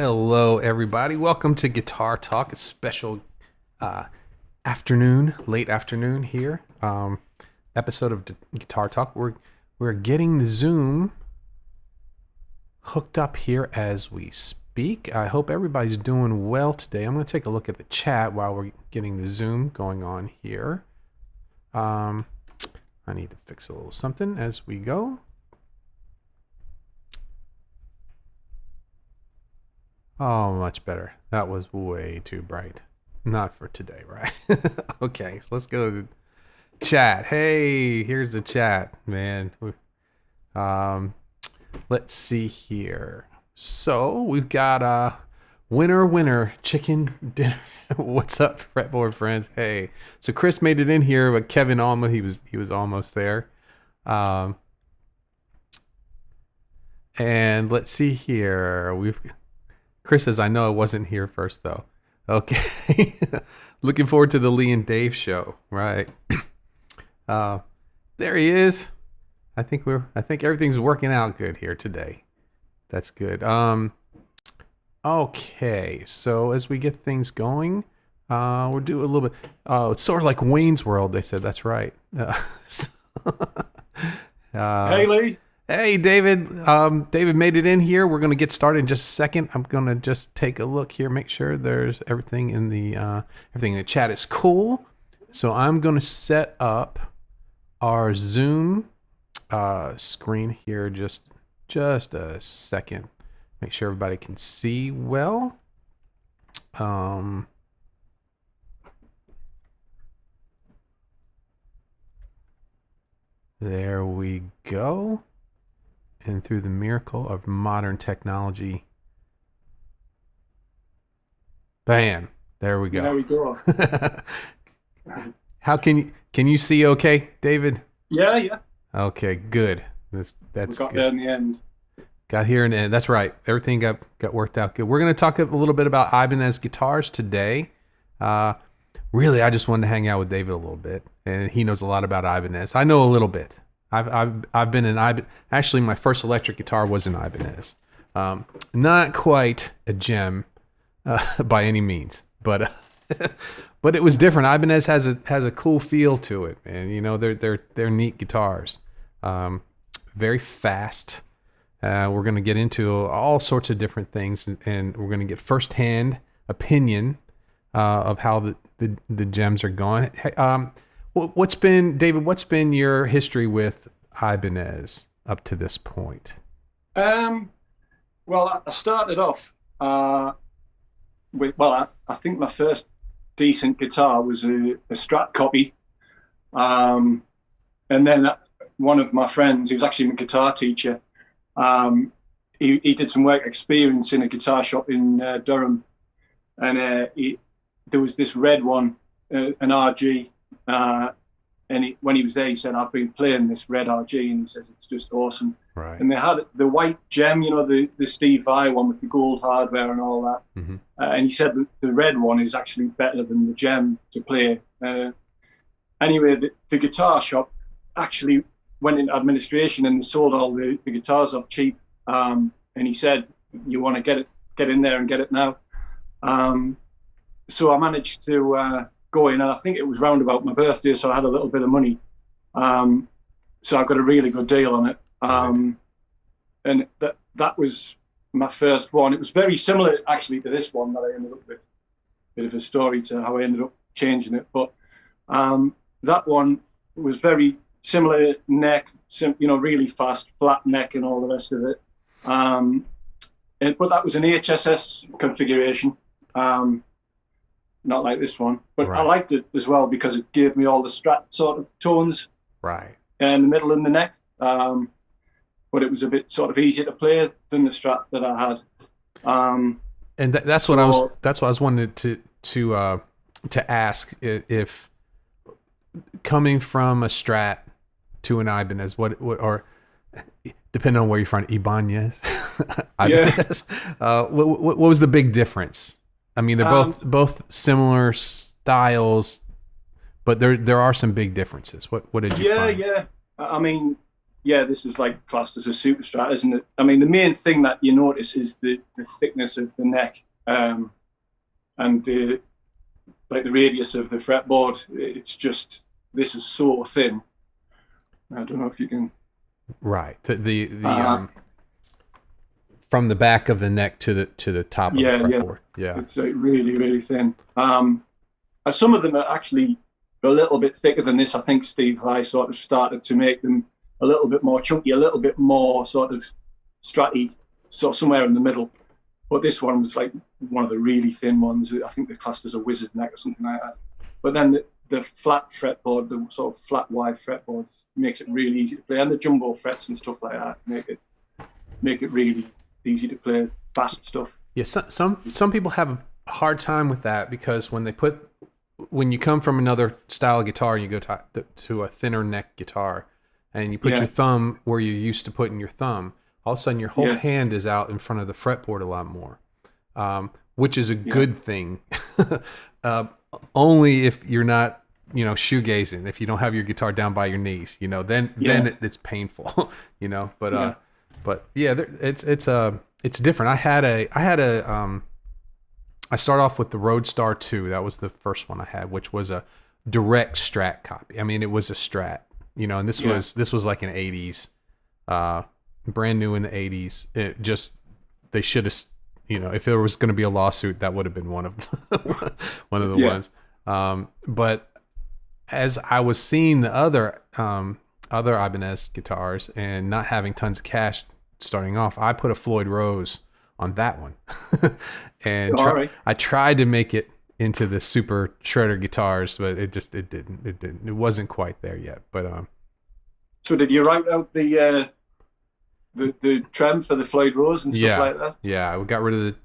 Hello, everybody. Welcome to Guitar Talk. It's special afternoon, late afternoon here. Episode of Guitar Talk. We're getting the Zoom hooked up here as we speak. I hope everybody's doing well today. I'm going to take a look at the chat while we're getting the Zoom going on here. I need to fix a little something as we go. Oh, much better. That was way too bright. Not for today, right? Okay, so let's go to chat. Hey, here's the chat, man. Let's see here. So we've got winner chicken dinner. What's up, fretboard friends? Hey, so Chris made it in here, but Kevin almost he was almost there. And let's see here. Chris says, I know I wasn't here first, though. Okay. Looking forward to the Lee and Dave show. Right. There he is. I think everything's working out good here today. That's good. Okay. So as we get things going, we'll do a little bit. Oh, it's sort of like Wayne's World, they said. That's right. Hey, Lee. Hey, David. David made it in here. We're going to get started in just a second. I'm going to just take a look here, make sure there's everything in the chat is cool. So I'm going to set up our Zoom screen here just a second. Make sure everybody can see well. There we go. And through the miracle of modern technology, bam, there we go. There we go. How can you see okay, David? Yeah. Okay, good. That's We got good. there in the end. Got here in the end. That's right. Everything got worked out good. We're going to talk a little bit about Ibanez guitars today. Really, I just wanted to hang out with David a little bit, and he knows a lot about Ibanez. I know a little bit. I've been in Ibanez. Actually, my first electric guitar was an Ibanez. Not quite a gem by any means, but but it was different. Ibanez has a cool feel to it, and you know they're neat guitars. Very fast. We're going to get into all sorts of different things, and we're going to get firsthand opinion of how the gems are going. What's been your history with Ibanez up to this point? Well, I started off with, I think my first decent guitar was a Strat copy. And then one of my friends, he was actually my guitar teacher, he did some work experience in a guitar shop in Durham. And there was this red one, an RG. And when he was there, he said, I've been playing this red RG, and he says, it's just awesome. Right. And they had the white gem, you know, the Steve Vai one with the gold hardware and all that. Mm-hmm. And he said that the red one is actually better than the gem to play. Anyway, the guitar shop actually went into administration and sold all the guitars off cheap. And he said, you want to get in there and get it now. So I managed to go in, and I think it was round about my birthday, so I had a little bit of money. So I got a really good deal on it. And that was my first one. It was very similar actually to this one that I ended up with. Bit of a story to how I ended up changing it. But that one was very similar neck, really fast, flat neck and all the rest of it. But that was an HSS configuration. Not like this one, but right. I liked it as well because it gave me all the Strat sort of tones, right, in the middle and the neck. But it was a bit sort of easier to play than the Strat that I had. And that's what I was wanting to ask, if coming from a Strat to an Ibanez, what or depending on where you're from, Ibanez, Ibanez, what was the big difference? I mean, they're both similar styles, but there are some big differences. What did you find? Yeah. I mean, this is like classed as a super Strat, isn't it? I mean, the main thing that you notice is the thickness of the neck, and the radius of the fretboard. It's just, this is so thin. I don't know if you can. Right. From the back of the neck to the top of the fretboard. Yeah. It's really, really thin. Some of them are actually a little bit thicker than this. I think Steve I sort of started to make them a little bit more chunky, a little bit more sort of stratty, so somewhere in the middle. But this one was like one of the really thin ones. I think they're classed as a wizard neck or something like that. But then the flat fretboard, the sort of flat wide fretboards, makes it really easy to play. And the jumbo frets and stuff like that make it really easy to play fast stuff. Yeah, some people have a hard time with that because when you come from another style of guitar and you go to a thinner neck guitar and you put your thumb where you're used to putting your thumb, all of a sudden your whole hand is out in front of the fretboard a lot more, which is a good thing. Only if you're not, shoegazing, if you don't have your guitar down by your knees, then it's painful, but it's different. I start off with the Roadstar II. That was the first one I had, which was a direct Strat copy. I mean, it was a Strat, and this was like an 80s, brand new in the 80s. They should have, if there was going to be a lawsuit, that would have been one of the ones. But as I was seeing the other Ibanez guitars and not having tons of cash starting off, I put a Floyd Rose on that one. And I tried to make it into the super shredder guitars, but it didn't. It wasn't quite there yet. But so did you write out the trem for the Floyd Rose and stuff like that? Yeah, I got rid of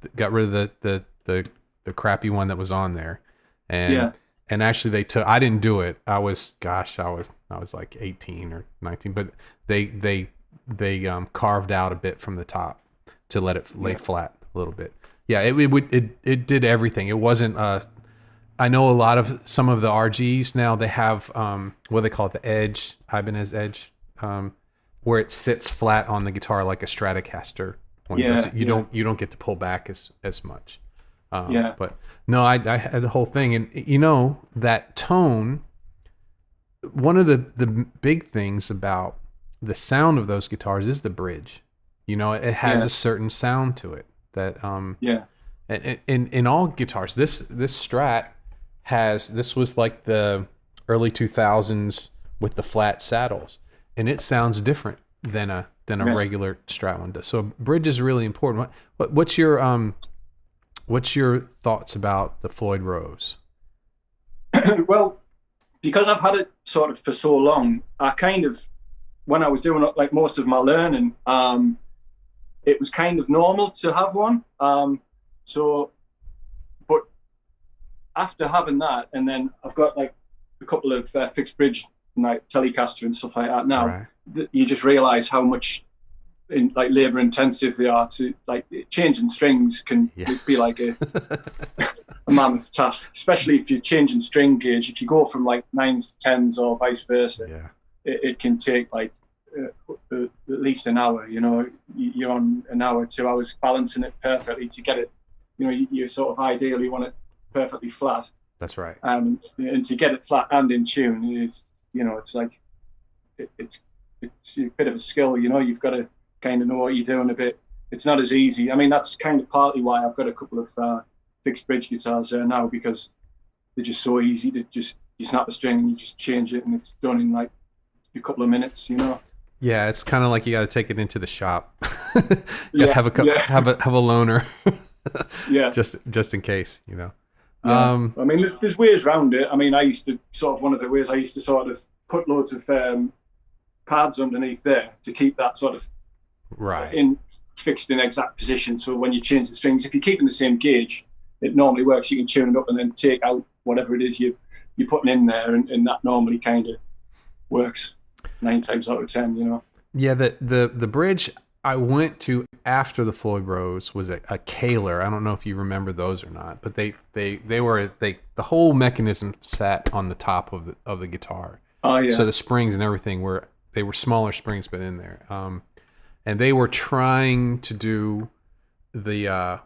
the crappy one that was on there, and actually I didn't do it. I was like 18 or 19, but they carved out a bit from the top to let it lay flat a little bit. Yeah, it did everything. It wasn't. I know some of the RGs now, they have what they call it, the Edge, Ibanez Edge, where it sits flat on the guitar like a Stratocaster. You don't get to pull back as much. But no, I had the whole thing, and that tone. One of the big things about the sound of those guitars is the bridge. It has a certain sound to it that in all guitars, this Strat this was like the early 2000s with the flat saddles, and it sounds different than a regular Strat one does. So bridge is really important. What's your thoughts about the Floyd Rose? Well, because I've had it sort of for so long, I kind of, when I was doing like most of my learning, it was kind of normal to have one. But after having that, and then I've got like a couple of fixed bridge, like Telecaster and stuff like that now, you just realize how much labor intensive they are. To like changing strings can be like a mammoth task, especially if you're changing string gauge. If you go from like 9s to 10s or vice versa, it can take like at least an hour. You're on an hour, 2 hours balancing it perfectly to get it. You sort of ideally want it perfectly flat. That's right. And to get it flat and in tune, it's like it's a bit of a skill. You've got to kind of know what you're doing a bit. It's not as easy. I mean, that's kind of partly why I've got a couple of fixed bridge guitars there now, because they're just so easy to you snap a string and you just change it and it's done in like a couple of minutes. Yeah, it's kind of like you got to take it into the shop. You have a loaner. just in case, I mean, there's ways around it. I mean, one of the ways I used to sort of put loads of pads underneath there to keep that sort of fixed in exact position. So when you change the strings, if you're keeping the same gauge, it normally works. You can tune it up and then take out whatever it is you're putting in there, and that normally kind of works 9 times out of 10. Yeah, the bridge I went to after the Floyd Rose was a Kaler. I don't know if you remember those or not, but they the whole mechanism sat on the top of the guitar. Oh yeah. So the springs and everything were they were smaller springs, but in there. And they were trying to do the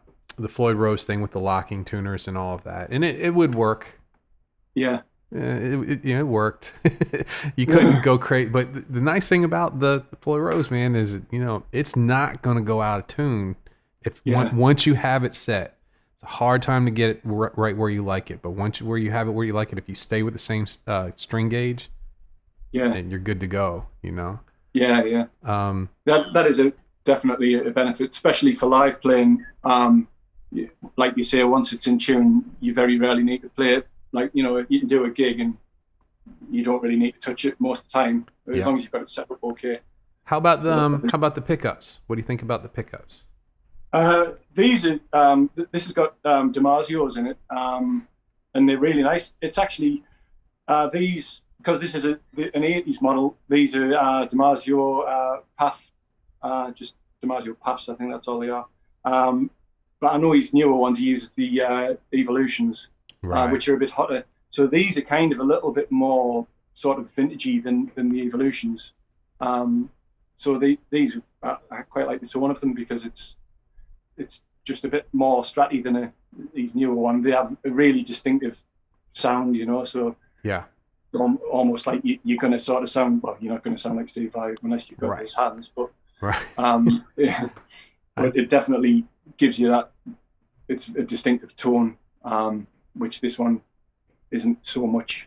Floyd Rose thing with the locking tuners and all of that, and it would work. Yeah. It worked. You couldn't go crazy, but the nice thing about the Floyd Rose, man, is it's not going to go out of tune if once you have it set. It's a hard time to get it right where you like it, but once where you have it where you like it, if you stay with the same string gauge, and you're good to go. Yeah. That is definitely a benefit, especially for live playing. Like you say, once it's in tune, you very rarely need to play it. Like, you can do a gig and you don't really need to touch it most of the time, as long as you've got it set up okay. How about the pickups? What do you think about the pickups? These are this has got Damasio's in it, and they're really nice. It's actually these, because this is an 80s model. These are Damasio Path, just Damasio Paths. I think that's all they are. But I know his newer ones, he uses the Evolutions. Right. Which are a bit hotter. So these are kind of a little bit more sort of vintagey than the Evolutions. So these I quite like the tone of them because it's just a bit more stratty than these newer ones. They have a really distinctive sound, So yeah, almost like you're going to sort of sound. Well, you're not going to sound like Steve Vai unless you've got his hands, but right. But it definitely gives you that. It's a distinctive tone. Which this one isn't so much,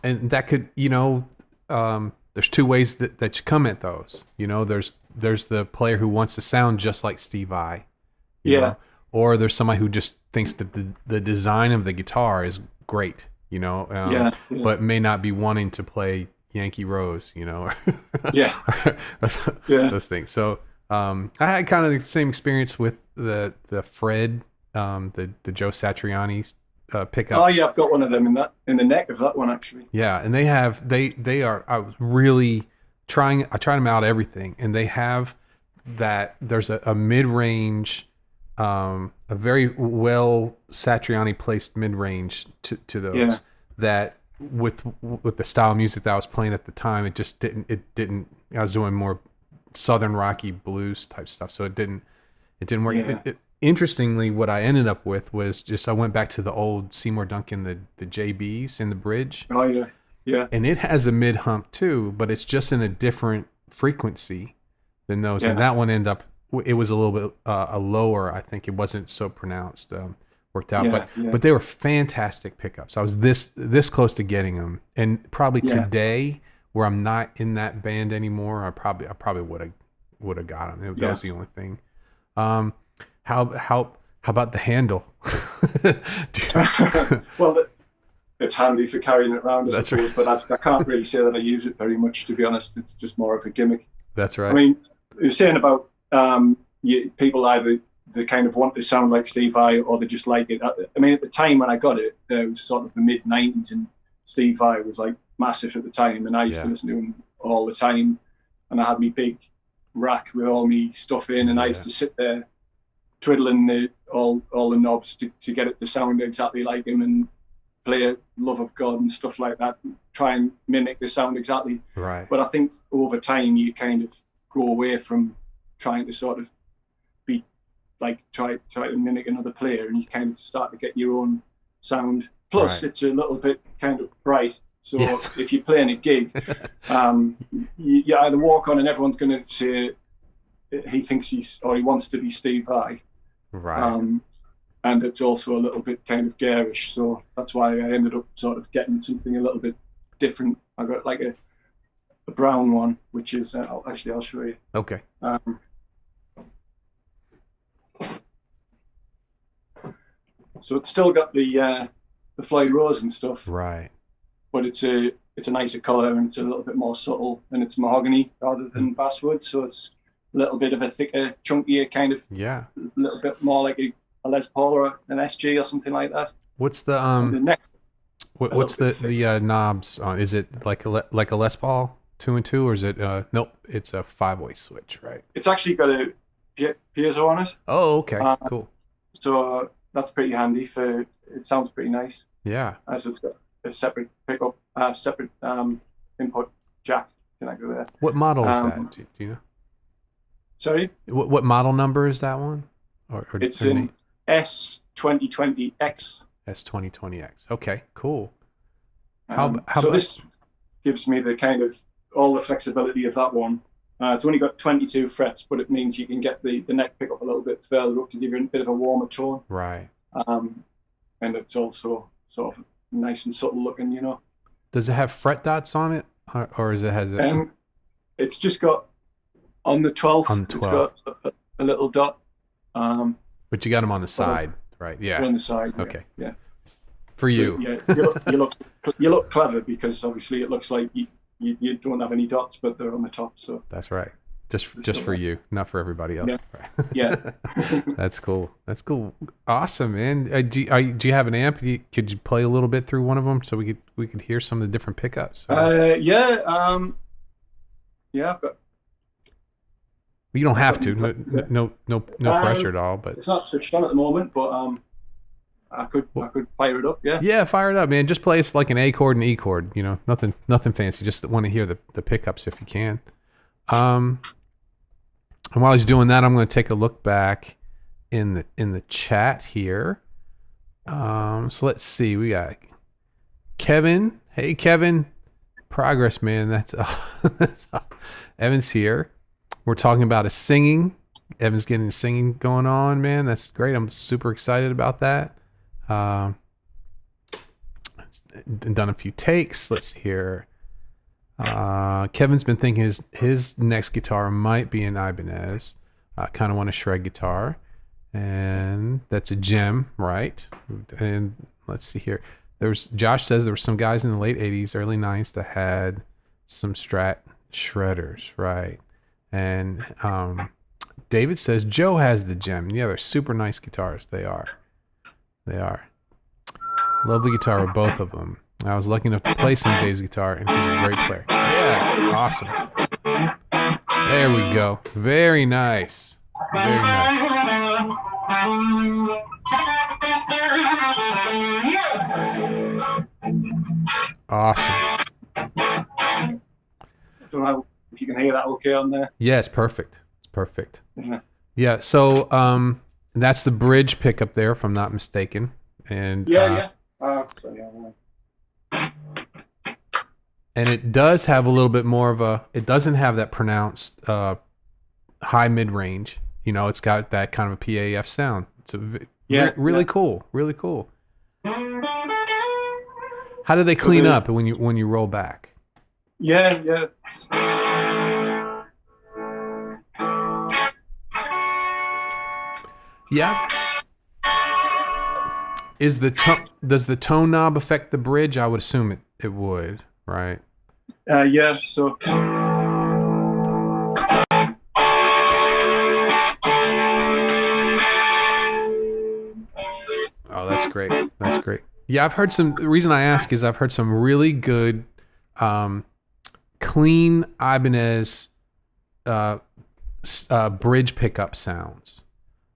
And that could, there's two ways that you come at those. There's the player who wants to sound just like Steve Vai. You know? Or there's somebody who just thinks that the design of the guitar is great, but may not be wanting to play Yankee Rose, or those things. So I had kind of the same experience with the Fred, the Joe Satriani pickups. Oh yeah, I've got one of them in the neck of that one actually. Yeah, and they are. I was really trying. I tried them out everything, and they have that. There's a mid range, a very well Satriani placed mid range to those. Yeah. That with the style of music that I was playing at the time, it just didn't. I was doing more southern rocky blues type stuff, so it didn't work. Yeah. Interestingly, what I ended up with was I went back to the old Seymour Duncan, the JBs in the bridge. Oh yeah, yeah. And it has a mid hump too, but it's just in a different frequency than those. And that one it was a little bit a lower. I think it wasn't so pronounced. Worked out, but they were fantastic pickups. I was this close to getting them, and probably today, where I'm not in that band anymore, I probably would have got them. That was the only thing. How about the handle? Well, it's handy for carrying it around, That's right. But I can't really say that I use it very much, to be honest. It's just more of a gimmick. That's right. I mean, you're saying about people either they kind of want to sound like Steve Vai or they just like it. I mean, at the time when I got it, it was sort of the mid '90s, and Steve Vai was like massive at the time, and I used to listen to him all the time. And I had my big rack with all my stuff in, and I used to sit there twiddling all the knobs to get it to sound exactly like him, and play Love of God and stuff like that, try and mimic the sound exactly. Right. But I think over time you kind of go away from trying to sort of be like try to mimic another player, and you kind of start to get your own sound. Plus, it's a little bit kind of bright. So if you're playing a gig, you either walk on and everyone's going to say he thinks he wants to be Steve Vai. Right. And it's also a little bit kind of garish, so that's why I ended up sort of getting something a little bit different. I got like a brown one, which is I'll show you. Okay. So it's still got the Floyd Rose and stuff, right? But it's a nicer colour, and it's a little bit more subtle, and it's mahogany rather than basswood, so it's a little bit of a thicker, chunkier kind of. Yeah. A little bit more like a Les Paul or an SG or something like that. What's the next? What's the knobs on? Is it like a Les Paul 2-and-2, or is it nope? It's a 5-way switch, right? It's actually got a piezo on it. Oh, okay, cool. So that's pretty handy it sounds pretty nice. Yeah. So it's got a separate pickup, separate input jack Can I go there? What model is that? Do you know? Sorry? What model number is that one? Or It's in S2020X. S2020X. Okay, cool. So this gives me the kind of all the flexibility of that one. It's only got 22 frets, but it means you can get the neck pick up a little bit further up to give you a bit of a warmer tone. Right. And it's also sort of nice and subtle looking, you know. Does it have fret dots on it, or is it has it? It's just got on the 12th. It's got a little dot. But you got them on the side, right? Yeah. On the side. Okay. Yeah. For you. Yeah. You look clever because obviously it looks like you don't have any dots, but they're on the top. So that's right. Just for you, not for everybody else. Yeah. That's cool. That's cool. Awesome, man. Do you have an amp? Could you play a little bit through one of them so we could hear some of the different pickups? Yeah. I've got. You don't have to. No pressure at all. But it's not switched on at the moment. But I could fire it up. Yeah. Yeah, fire it up, man. Just play it's like an A chord and E chord. You know, nothing fancy. Just want to hear the pickups if you can. And while he's doing that, I'm going to take a look back in the chat here. So let's see. We got Kevin. Hey, Kevin. Progress, man. That's Evan's here. We're talking about his singing. Evan's getting his singing going on, man. That's great. I'm super excited about that. Done a few takes. Let's see here. Kevin's been thinking his next guitar might be an Ibanez. I kind of want a shred guitar, and that's a gem, right? And let's see here. Josh says there were some guys in the late '80s, early '90s that had some Strat shredders, right? And David says Joe has the gem. Yeah, they're super nice guitars. They are. Lovely guitar with both of them. I was lucky enough to play some Dave's guitar, and he's a great player. Yeah, awesome. There we go. Very nice. Very nice. Awesome. I don't know if you can hear that okay on there. Yeah, it's perfect. It's perfect. Yeah, so that's the bridge pickup there, if I'm not mistaken. And and it does have a little bit more of it doesn't have that pronounced high mid-range. You know, it's got that kind of a PAF sound. It's really cool. Really cool. How do they clean up when you roll back? Yeah. Yeah. Does the tone knob affect the bridge? I would assume it would, right? Yeah. So. Oh, that's great. That's great. Yeah, I've heard some. The reason I ask is I've heard some really good, clean Ibanez bridge pickup sounds.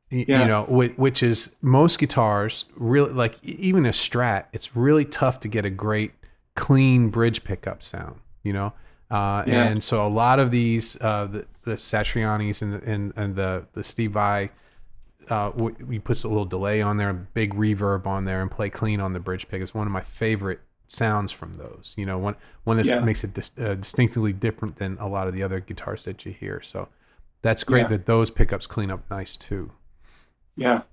You know, which is most guitars really, like even a Strat, it's really tough to get a great clean bridge pickup sound. You know, and so a lot of these the Satriani's and the Steve Vai. We put a little delay on there, a big reverb on there, and play clean on the bridge pick. It's one of my favorite sounds from those. You know, one that makes it distinctly different than a lot of the other guitars that you hear. So that's great that those pickups clean up nice too. Yeah.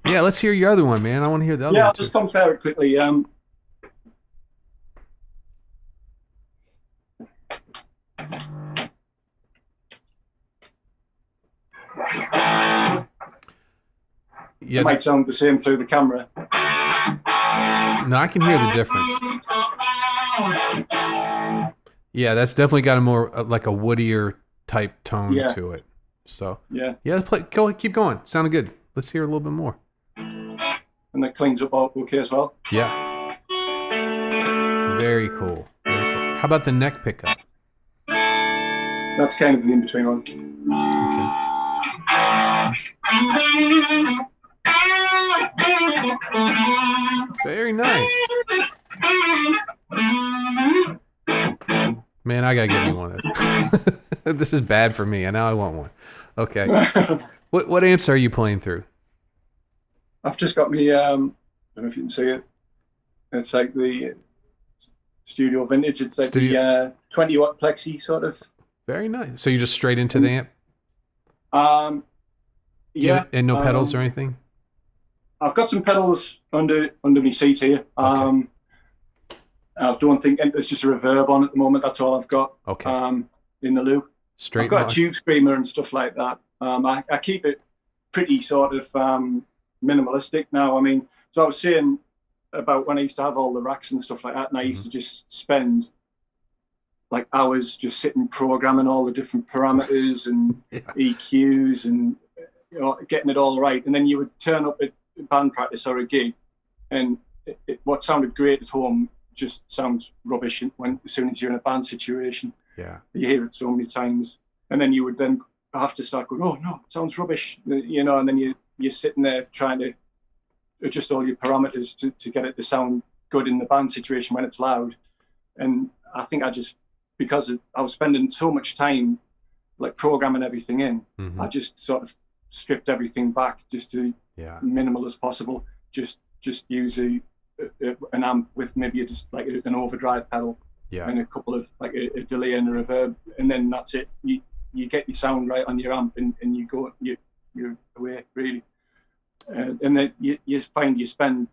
Let's hear your other one, man. I want to hear the other one. Yeah, I'll just compare it quickly. It might sound the same through the camera. No, I can hear the difference. Yeah, that's definitely got a more like a woodier type tone to it. So keep going. Sounded good. Let's hear a little bit more. And that cleans up all okay as well. Yeah. Very cool. How about the neck pickup? That's kind of the in-between one. Okay. Very nice. Man, I gotta get me one of those. This is bad for me, and now I want one. Okay. What amps are you playing through? I've just got me. I don't know if you can see it. It's like the Studio Vintage. It's like the 20-watt plexi sort of. Very nice. So you just straight into the amp? Yeah. And no pedals or anything? I've got some pedals under my seat here. Okay. I don't think there's just a reverb on at the moment. That's all I've got. Okay. In the loop. Straight. I've got a tube screamer and stuff like that. I keep it pretty sort of minimalistic now. I mean, so I was saying about when I used to have all the racks and stuff like that, and I used to just spend like hours just sitting programming all the different parameters and EQs and getting it all right. And then you would turn up at band practice or a gig, and what sounded great at home just sounds rubbish as soon as you're in a band situation. Yeah, you hear it so many times, and then you would then have to start going, "Oh no, it sounds rubbish," and then you're sitting there trying to adjust all your parameters to get it to sound good in the band situation when it's loud. And I think because I was spending so much time like programming everything in, I just sort of stripped everything back just to minimal as possible. Just use an amp with maybe just like an overdrive pedal and a couple of like a delay and a reverb, and then that's it. You get your sound right on your amp, and you're away really. And then you find you spend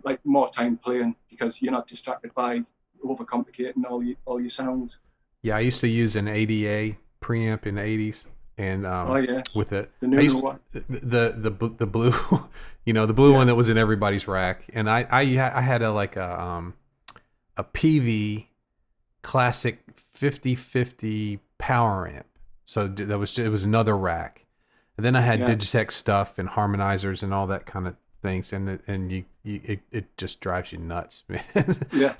like more time playing because you're not distracted by overcomplicating all your sounds. Yeah, I used to use an ADA preamp in the 80s, and with it, the new one, the blue, the blue one that was in everybody's rack, and I had a PV classic 5050 power amp, so it was another rack. And then I had Digitech stuff and harmonizers and all that kind of things, and it just drives you nuts, man.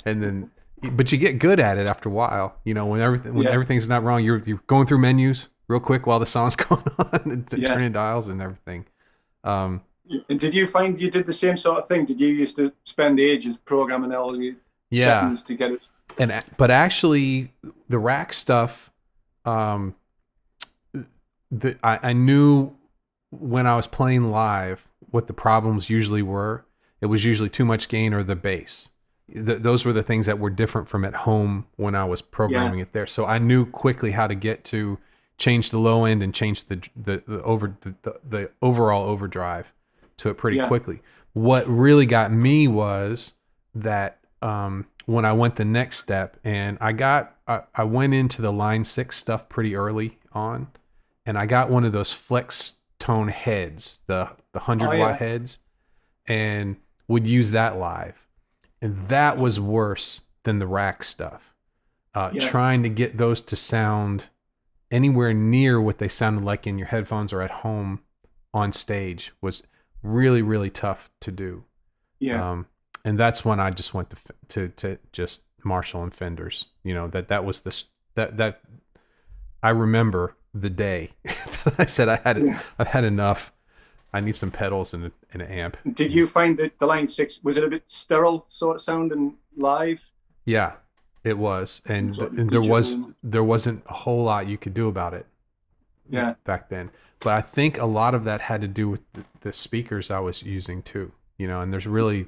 And then, but you get good at it after a while. When everything's not wrong, you're going through menus real quick while the song's going on and turning dials and everything. And did you find you did the same sort of thing? Did you used to spend ages programming all your settings to get it? But actually, the rack stuff. I knew when I was playing live what the problems usually were. It was usually too much gain or the bass. Those were the things that were different from at home when I was programming it there. So I knew quickly how to get to change the low end and change the overall overdrive to it pretty quickly. What really got me was that when I went the next step, and I went into the Line 6 stuff pretty early on. And I got one of those flex tone heads, the 100-watt heads, and would use that live. And that was worse than the rack stuff. Trying to get those to sound anywhere near what they sounded like in your headphones or at home on stage was really, really tough to do. Yeah. And that's when I just went to just Marshall and Fenders. That was that I remember the day that I said I've had enough. I need some pedals and an amp. Did you find that the Line 6 was it a bit sterile sort of sounding live? Yeah, it was, and there wasn't a whole lot you could do about it. Back then, but I think a lot of that had to do with the speakers I was using too. And there's really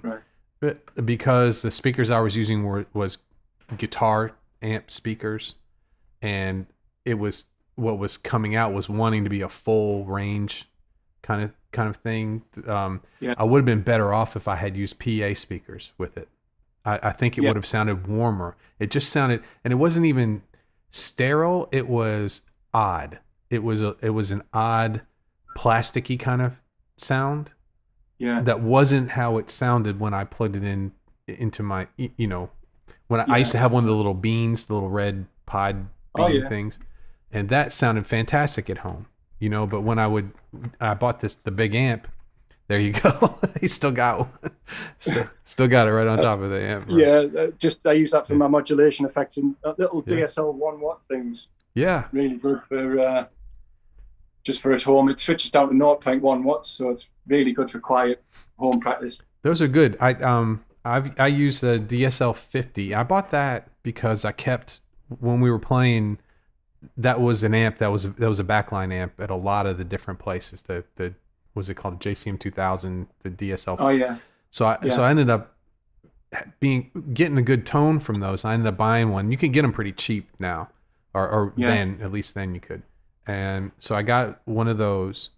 because the speakers I was using was guitar amp speakers, and it was. What was coming out was wanting to be a full range kind of thing. I would have been better off if I had used PA speakers with it. I think it would have sounded warmer. It just sounded, and it wasn't even sterile. It was odd. It was an odd plasticky kind of sound. Yeah. That wasn't how it sounded when I plugged it into my, when I used to have one of the little beans, the little red pod bean things. And that sounded fantastic at home, but when I bought the big amp, there you go. He still got one. Still got it right on top of the amp. Right? Yeah. I use that for my modulation effects and little DSL 1-watt things. Yeah. Really good for, just for at home. It switches down to 0.1 watts. So it's really good for quiet home practice. Those are good. I use the DSL 50. I bought that because I kept when we were playing, that was an amp that was a backline amp at a lot of the different places. The was it called JCM 2000, the DSL. Oh yeah. So I ended up getting a good tone from those. I ended up buying one. You can get them pretty cheap now, or then at least then you could. And so I got one of those.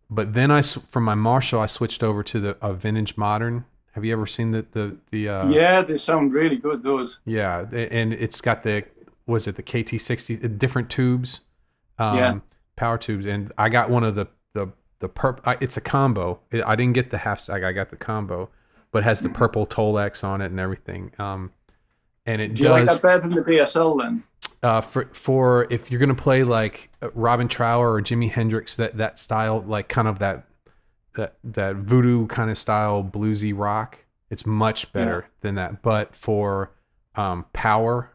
But then from my Marshall, I switched over to a vintage modern. Have you ever seen the Yeah, they sound really good, those. Yeah, and it's got the KT60 different tubes, power tubes, and I got one of the it's a combo. I didn't get the half stack. I got the combo, but it has the purple Tolex on it and everything. And it Do you like that better than the BSL then? For if you're gonna play like Robin Trower or Jimi Hendrix, that style, like kind of that voodoo kind of style bluesy rock, it's much better than that. But for power,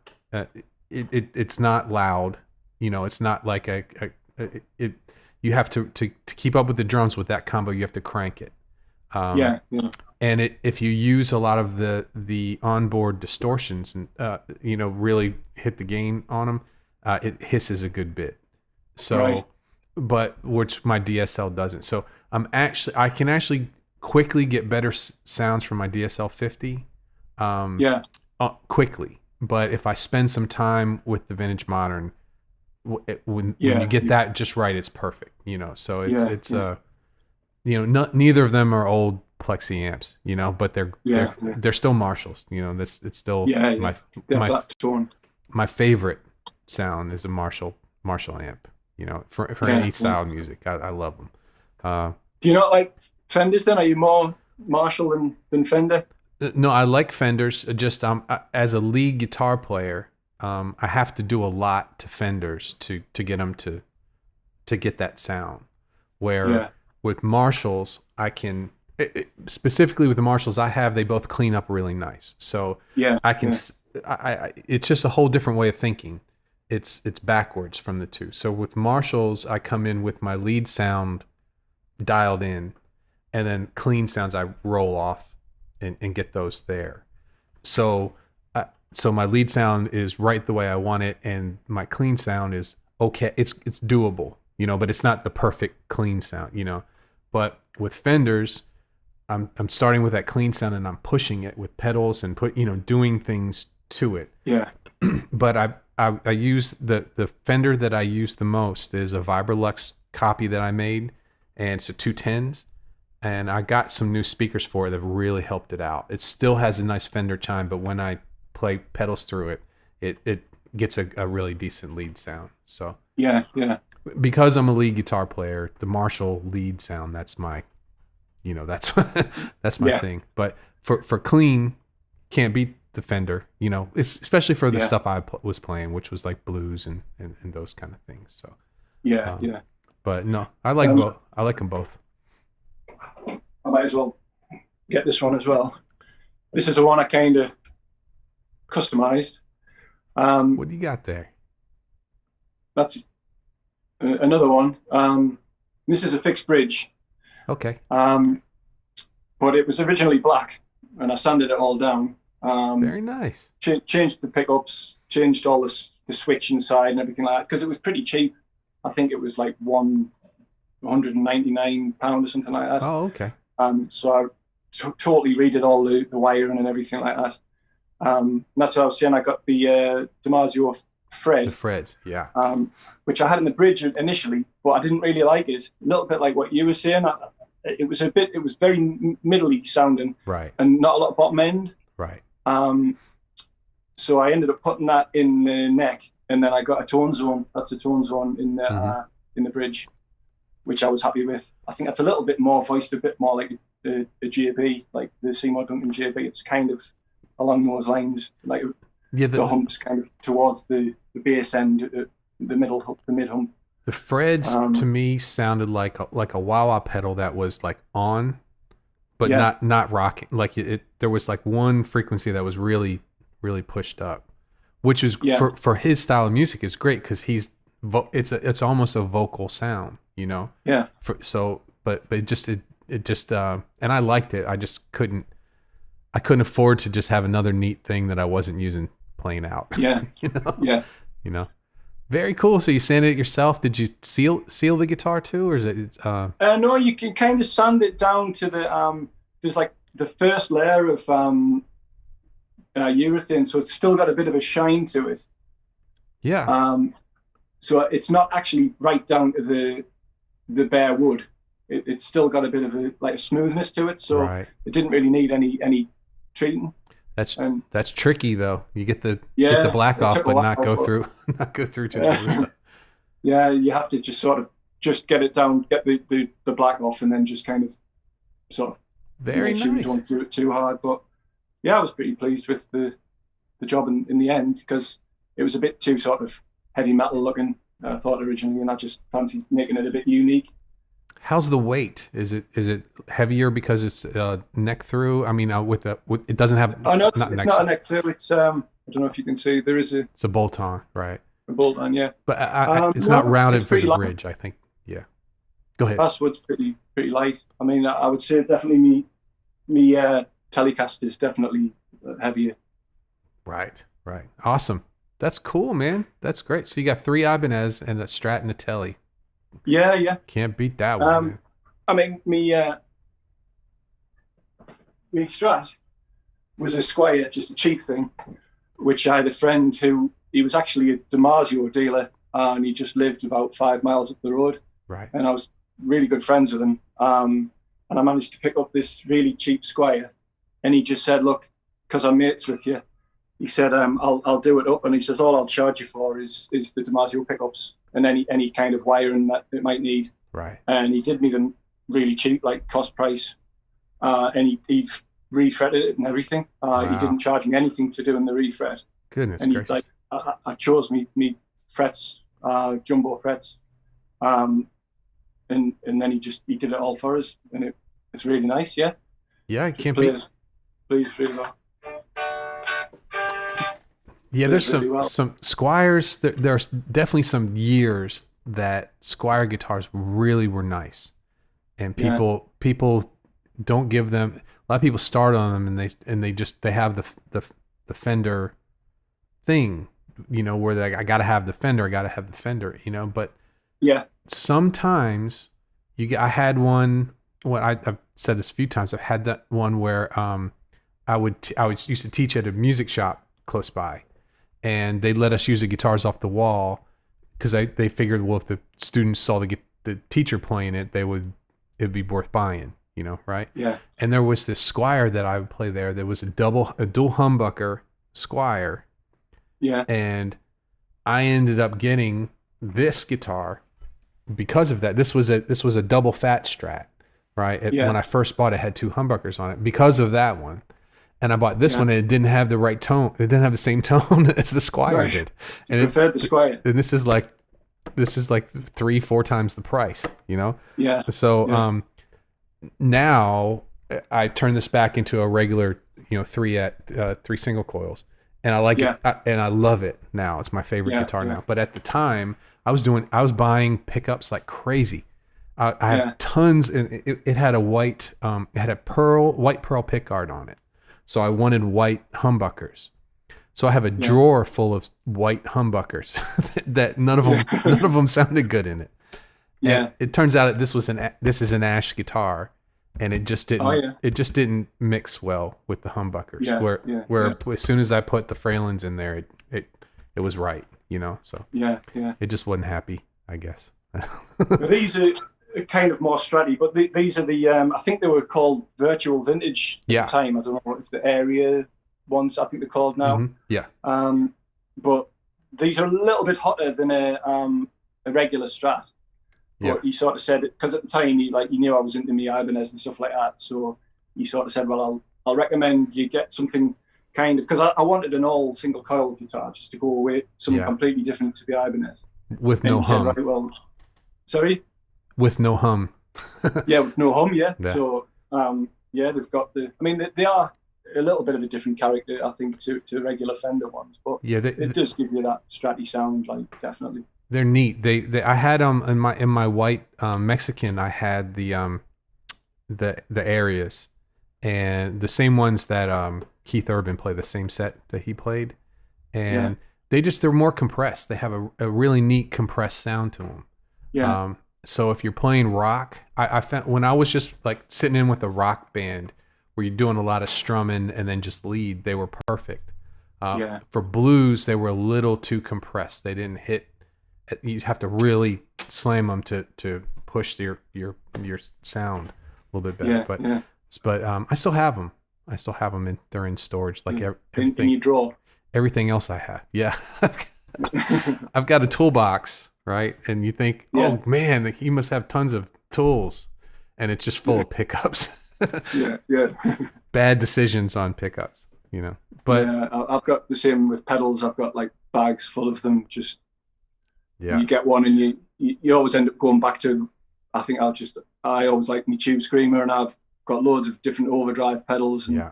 it's not loud. It's not like you have to keep up with the drums with that combo. You have to crank it. And if you use a lot of the onboard distortions and really hit the gain on them, it hisses a good bit. So, but which my DSL doesn't. So I can actually quickly get better sounds from my DSL 50. Quickly. But if I spend some time with the vintage modern, when you get that just right, it's perfect. So neither of them are old Plexi amps, but they're still Marshalls. It's still my favorite sound is a Marshall amp. For any style of music, I love them. Do you not like Fenders then? Are you more Marshall than Fender? No, I like Fenders. Just as a lead guitar player, I have to do a lot to Fenders to get them to get that sound. Where with Marshalls, I can specifically with the Marshalls they both clean up really nice. So I can. It's just a whole different way of thinking. It's backwards from the two. So with Marshalls, I come in with my lead sound dialed in, and then clean sounds I roll off and get those there. So my lead sound is right the way I want it, and my clean sound is okay. It's doable, but it's not the perfect clean sound, But with Fenders, I'm starting with that clean sound and I'm pushing it with pedals and doing things to it. Yeah. But I use the Fender that I use the most is a Vibrolux copy that I made, and it's a 210s, and I got some new speakers for it that really helped it out. It still has a nice Fender chime, but when I play pedals through it gets a really decent lead sound. So because I'm a lead guitar player, the Marshall lead sound, that's my that's my thing. But for clean, can't beat the Fender, especially for the stuff I was playing, which was like blues and those kind of things. So but no, I like both. I like them both. I might as well get this one as well. This is the one I kind of customized. What do you got there? That's another one. This is a fixed bridge. Okay. But it was originally black, and I sanded it all down. Very nice. Changed the pickups, changed all the switch inside and everything like that, because it was pretty cheap. I think it was like £199 or something like that. Oh, okay. So I totally redid all the wiring and everything like that. And that's what I was saying. I got the Damasio Fred. The Freds, yeah. Which I had in the bridge initially, but I didn't really like it. A little bit like what you were saying. It was very middly sounding, right, and not a lot of bottom end, right. So I ended up putting that in the neck, and then I got a tone zone. That's a tone zone in the bridge, which I was happy with. I think that's a little bit more voiced, a bit more like a JB, like the Seymour Duncan JB. It's kind of along those lines, like the humps kind of towards the bass end, the mid hump. The Freds to me sounded like a wah-wah pedal that was like on, but not rocking. Like there was like one frequency that was really, really pushed up, which is for his style of music is great because it's almost a vocal sound, Yeah. But it just and I liked it. I just couldn't afford to just have another neat thing that I wasn't using playing out. Yeah. you know, Yeah. you know, very cool. So you sanded it yourself. Did you seal the guitar too, or is it? No, you can kind of sand it down to the there's like the first layer of urethane, so it's still got a bit of a shine to it. Yeah. So it's not actually right down to the bare wood. It's still got a bit of a smoothness to it, so Right. it didn't really need any treating. That's tricky though. You get the black it off, took a but while, not go but- through to the other stuff. Yeah, you have to just sort of just get it down, get the black off, and then just kind of sort of Very make sure you nice. don't do it too hard. But yeah, I was pretty pleased with the job in the end, because it was a bit too sort of heavy metal looking, I thought originally, and I just fancied making it a bit unique. How's the weight? Is it heavier because it's neck through? I mean, with it doesn't have. Oh no, it's neck not a neck through. It's I don't know if you can see. There is It's a bolt on, right? a bolt on. Yeah, But it's no, not rounded it's for pretty the light. bridge, I think. Yeah. Go ahead. Basswood's pretty light. I mean, I would say definitely me Telecaster is definitely heavier. Right. Awesome. That's cool, man. That's great. So you got 3 Ibanez and a Strat and a Tele. Yeah. Can't beat that one. Man. I mean, me Strat was a Squire, just a cheap thing, which I had a friend who, he was actually a DiMarzio dealer, and he just lived about 5 miles up the road. Right. And I was really good friends with him. And I managed to pick up this really cheap Squire, and he just said, look, because I'm mates with you, he said, I'll do it up. And he says, all I'll charge you for is the DiMarzio pickups and any kind of wiring that it might need. Right. And he did me them really cheap, like cost price. And he refretted it and everything. Wow. He didn't charge me anything for doing the refret. Goodness And gracious. I chose me frets, jumbo frets. And then he did it all for us, and it's really nice. Yeah. Yeah, I can't beat. Please really well. Yeah, there's really well. some Squires. There's definitely some years that Squire guitars really were nice, and people don't give them. A lot of people start on them, and they have the Fender thing, where they, I gotta have the Fender, but Yeah. sometimes I had one. I've said this a few times. I've had that one where I used to teach at a music shop close by, and they let us use the guitars off the wall because they figured, well, if the students saw the teacher playing it, it'd be worth buying, right? Yeah. And there was this Squire that I would play there. There was a dual humbucker Squire. Yeah. And I ended up getting this guitar because of that. This was a double fat Strat, right? When I first bought it, had 2 humbuckers on it because of that one. And I bought this one, and it didn't have the right tone. It didn't have the same tone as the Squire did. And preferred the Squire. And this is like 3-4 times the price, Yeah. So now I turn this back into a regular, 3 single coils, and I like it, and I love it now. It's my favorite guitar now. But at the time, I was buying pickups like crazy. I have tons, and it had a white, it had a white pearl pickguard on it. So I wanted white humbuckers. So I have a drawer full of white humbuckers that none of them sounded good in it. Yeah. And it turns out that this is an ash guitar, and it just didn't it just didn't mix well with the humbuckers. Where as soon as I put the Fralins in there, it was right, So it just wasn't happy, I guess. These are kind of more stratty, but these are the I think they were called virtual vintage at the time. I don't know if the area ones, I think they're called now. Mm-hmm. Yeah. But these are a little bit hotter than a regular Strat. But he sort of said, because at the time he knew I was into the Ibanez and stuff like that, so he sort of said, well, I'll recommend you get something kind of, because I wanted an all single coil guitar just to go away, something completely different to the Ibanez. With no hum. Said, right, well, sorry? With no hum. With no hum, yeah. So, they've got they are a little bit of a different character, I think, to regular Fender ones, but it does give you that stratty sound, definitely. They're neat. I had them in my white Mexican. I had the areas, and the same ones that Keith Urban played, the same set that he played, and they're more compressed. They have a really neat compressed sound to them. Yeah. So if you're playing rock, I found when I was just like sitting in with a rock band where you're doing a lot of strumming and then just lead, they were perfect. For blues, they were a little too compressed. They didn't hit. You'd have to really slam them to push your sound a little bit better. But I still have them. They're in storage. Like everything. In your drawer. Everything else I have. Yeah. I've got a toolbox, right? And you think, oh man, he must have tons of tools, and it's just full of pickups. Bad decisions on pickups, you know. But I've got the same with pedals. I've got like bags full of them. Just you get one, and you always end up going back to. I think I always like my Tube Screamer, and I've got loads of different overdrive pedals and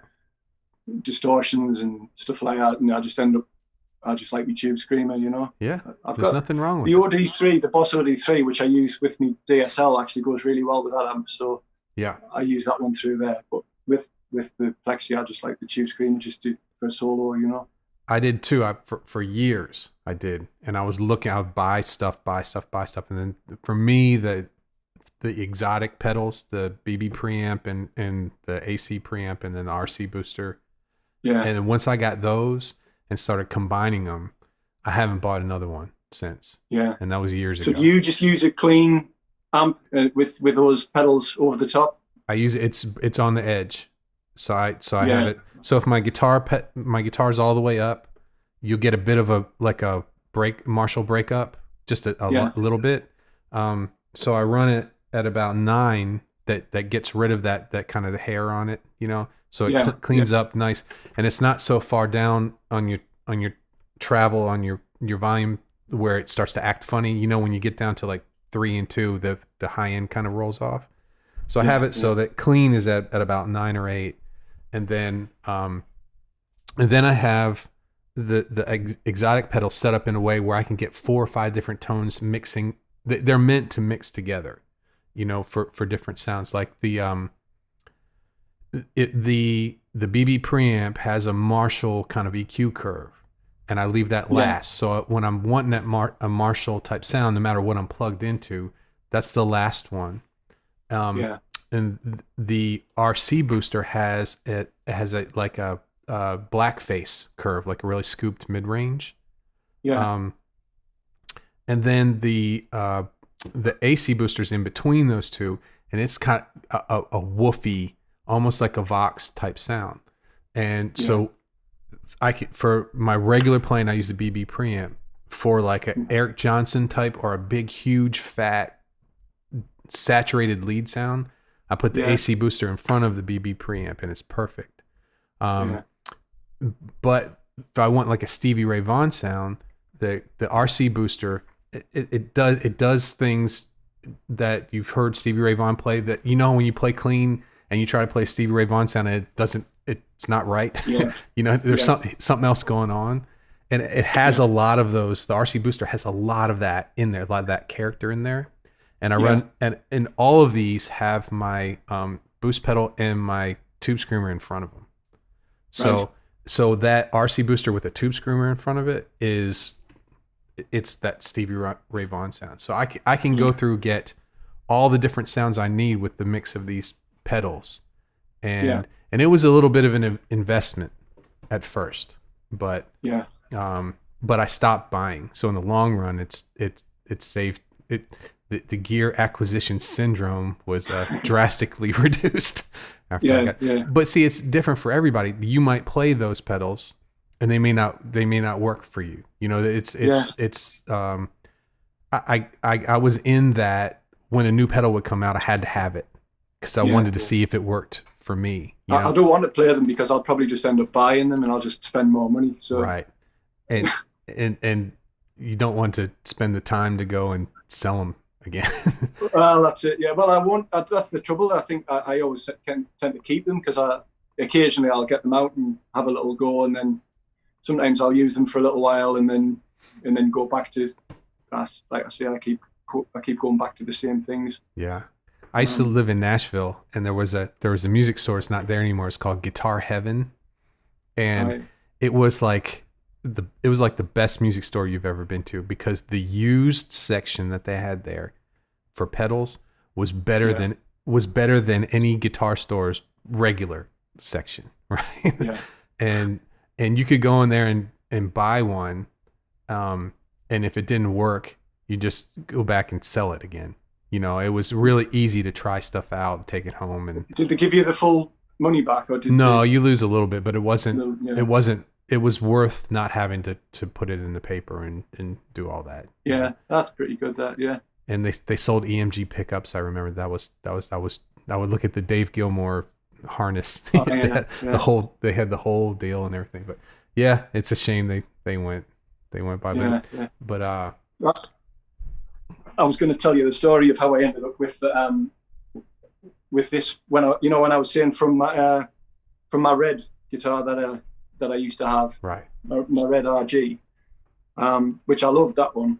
distortions and stuff like that, and I just like my Tube Screamer, you know. Yeah, I've there's got nothing wrong with the OD3, the Boss OD3, which I use with my DSL, actually goes really well with that amp. So I use that one through there. But with the Plexi, I just like the Tube Screamer just for a solo, you know. I did too. For years I did, and I was looking. I would buy stuff, and then for me the exotic pedals, the BB preamp and the AC preamp, and then the RC booster. Yeah. And then once I got those and started combining them, I haven't bought another one since. Yeah. And that was years ago. So do you just use a clean amp with those pedals over the top? I use it. It's on the edge. So I have it. So if my guitar's all the way up, you'll get a bit of a Marshall breakup, just a little bit. So I run it at about 9. That gets rid of that kind of the hair on it, you know. So it cleans up nice, and it's not so far down on your travel on your volume where it starts to act funny. You know, when you get down to like 3 and 2, the high end kind of rolls off. So I have it so that clean is at about 9 or 8, and then I have the exotic pedal set up in a way where I can get 4 or 5 different tones mixing. They're meant to mix together, you know, for different sounds. Like the BB preamp has a Marshall kind of EQ curve, and I leave that last. So when I'm wanting a Marshall type sound, no matter what I'm plugged into, that's the last one. And the RC booster has a blackface curve, like a really scooped mid range. And then the AC booster's in between those two, and it's kind of a woofy, almost like a Vox type sound. And so for my regular playing, I use the BB preamp. For like an Eric Johnson type or a big, huge, fat, saturated lead sound, I put the AC booster in front of the BB preamp, and it's perfect. But if I want like a Stevie Ray Vaughan sound, the RC booster, it does things that you've heard Stevie Ray Vaughan play, that, you know, when you play clean and you try to play Stevie Ray Vaughan sound and it's not right. You know, there's something else going on, and it has a lot of those. The RC booster has a lot of that in there, a lot of that character in there. And I run, and all of these have my boost pedal and my Tube Screamer in front of them. So that RC booster with a Tube Screamer in front of it it's that Stevie Ray Vaughan sound. So I can go through, get all the different sounds I need with the mix of these pedals, and it was a little bit of an investment at first, but I stopped buying. So in the long run, it saved it. The gear acquisition syndrome was drastically reduced after But see, it's different for everybody. You might play those pedals, and they may not work for you. You know, I was in that when a new pedal would come out, I had to have it because I wanted to see if it worked for me. I don't want to play them because I'll probably just end up buying them and I'll just spend more money. So right, and you don't want to spend the time to go and sell them again. Well, that's it. Yeah. Well, I won't. That's the trouble. I think I always tend to keep them because occasionally I'll get them out and have a little go, and then sometimes I'll use them for a little while and then go back to. Like I say, I keep going back to the same things. Yeah. I used to live in Nashville, and there was a music store. It's not there anymore. It's called Guitar Heaven, and it was like it was like the best music store you've ever been to, because the used section that they had there for pedals was better than any guitar store's regular section, right? Yeah. and you could go in there and buy one, and if it didn't work, you just go back and sell it again. You know, it was really easy to try stuff out, take it home. And did they give you the full money back, or did no, they... you lose a little bit, but it wasn't. Yeah. It wasn't. It was worth not having to put it in the paper and do all that. Yeah, that's pretty good. That, yeah. And they sold EMG pickups. I remember that was. I would look at the Dave Gilmour harness. Oh, yeah, They had the whole deal and everything. But yeah, it's a shame they went by. Yeah, But I was going to tell you the story of how I ended up with this when I was saying from my red guitar that I used to have, right, my red RG, which I loved that one.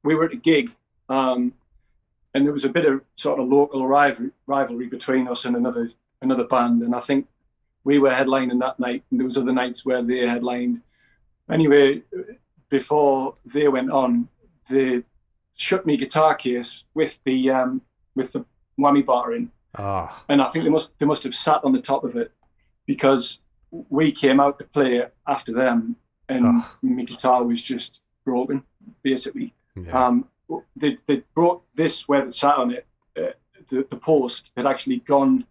We were at a gig, and there was a bit of sort of local rivalry between us and another band, and I think we were headlining that night, and there was other nights where they headlined. Anyway, before they went on, they shut me guitar case with the whammy bar in, and I think they must have sat on the top of it, because we came out to play after them, and my guitar was just broken, basically. Yeah. They brought this where it sat on it. The post had actually gone